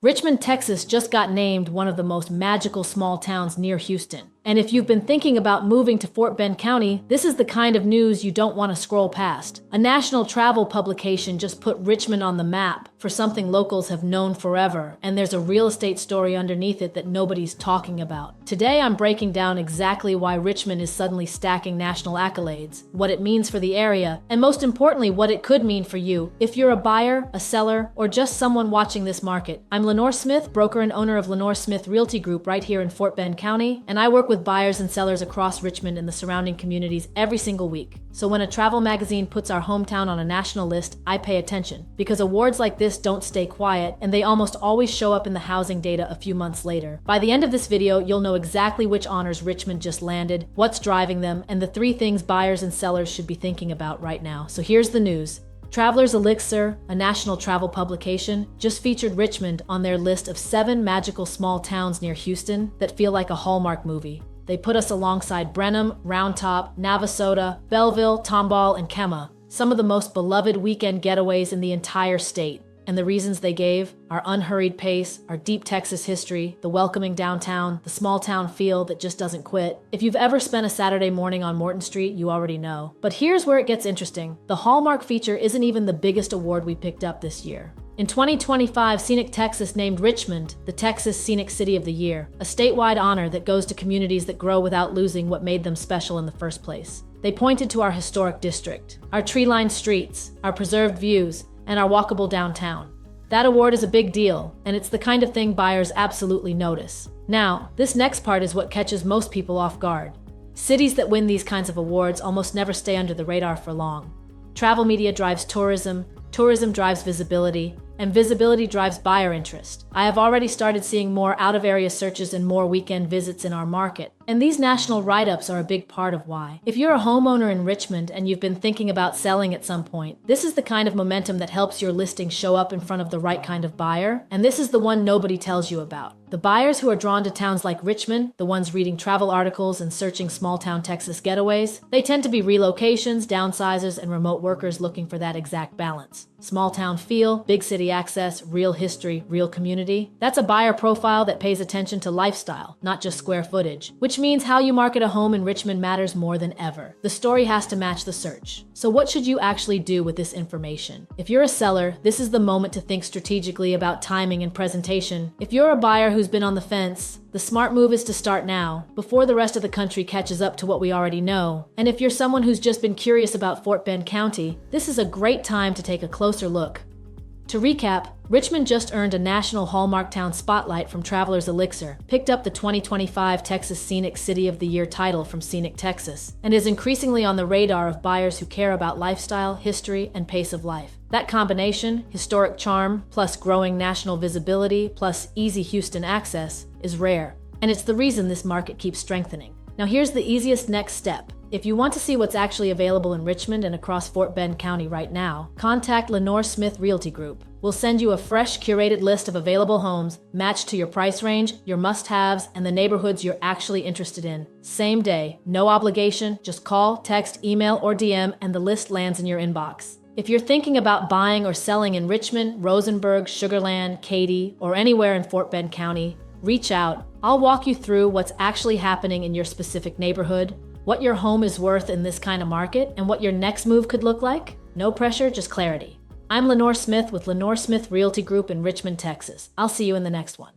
Richmond, Texas just got named one of the most magical small towns near Houston. And if you've been thinking about moving to Fort Bend County, this is the kind of news you don't want to scroll past. A national travel publication just put Richmond on the map for something locals have known forever, and there's a real estate story underneath it that nobody's talking about. Today, I'm breaking down exactly why Richmond is suddenly stacking national accolades, what it means for the area, and most importantly, what it could mean for you if you're a buyer, a seller, or just someone watching this market. I'm Lenore Smith, broker and owner of Lenore Smith Realty Group right here in Fort Bend County, and I work with buyers and sellers across Richmond and the surrounding communities every single week. So when a travel magazine puts our hometown on a national list, I pay attention, because awards like this don't stay quiet, and they almost always show up in the housing data a few months later. By the end of this video, you'll know exactly which honors Richmond just landed, what's driving them, and the 3 things buyers and sellers should be thinking about right now. So here's the news. Traveler's Elixir, a national travel publication, just featured Richmond on their list of 7 magical small towns near Houston that feel like a Hallmark movie. They put us alongside Brenham, Round Top, Navasota, Belleville, Tomball, and Kemah, some of the most beloved weekend getaways in the entire state. And the reasons they gave: our unhurried pace, our deep Texas history, the welcoming downtown, the small town feel that just doesn't quit. If you've ever spent a Saturday morning on Morton Street, you already know. But here's where it gets interesting. The Hallmark feature isn't even the biggest award we picked up this year. In 2025, Scenic Texas named Richmond the Texas Scenic City of the Year, a statewide honor that goes to communities that grow without losing what made them special in the first place. They pointed to our historic district, our tree-lined streets, our preserved views, and our walkable downtown. That award is a big deal, and it's the kind of thing buyers absolutely notice. Now, this next part is what catches most people off guard. Cities that win these kinds of awards almost never stay under the radar for long. Travel media drives tourism, tourism drives visibility, and visibility drives buyer interest. I have already started seeing more out-of-area searches and more weekend visits in our market. And these national write-ups are a big part of why. If you're a homeowner in Richmond and you've been thinking about selling at some point, this is the kind of momentum that helps your listing show up in front of the right kind of buyer, and this is the one nobody tells you about. The buyers who are drawn to towns like Richmond, the ones reading travel articles and searching small-town Texas getaways, they tend to be relocations, downsizers, and remote workers looking for that exact balance. Small-town feel, big city access, real history, real community. That's a buyer profile that pays attention to lifestyle, not just square footage, which means how you market a home in Richmond matters more than ever. The story has to match the search. So what should you actually do with this information? If you're a seller, this is the moment to think strategically about timing and presentation. If you're a buyer who's been on the fence, the smart move is to start now, before the rest of the country catches up to what we already know. And if you're someone who's just been curious about Fort Bend County, this is a great time to take a closer look. To recap, Richmond just earned a national Hallmark Town spotlight from Traveler's Elixir, picked up the 2025 Texas Scenic City of the Year title from Scenic Texas, and is increasingly on the radar of buyers who care about lifestyle, history, and pace of life. That combination, historic charm, plus growing national visibility, plus easy Houston access, is rare. And it's the reason this market keeps strengthening. Now here's the easiest next step. If you want to see what's actually available in Richmond and across Fort Bend County right now, contact Lenore Smith Realty Group. We'll send you a fresh, curated list of available homes matched to your price range, your must-haves, and the neighborhoods you're actually interested in. Same day, no obligation, just call, text, email, or DM, and the list lands in your inbox. If you're thinking about buying or selling in Richmond, Rosenberg, Sugar Land, Katy, or anywhere in Fort Bend County, reach out. I'll walk you through what's actually happening in your specific neighborhood, what your home is worth in this kind of market, and what your next move could look like. No pressure, just clarity. I'm Lenore Smith with Lenore Smith Realty Group in Richmond, Texas. I'll see you in the next one.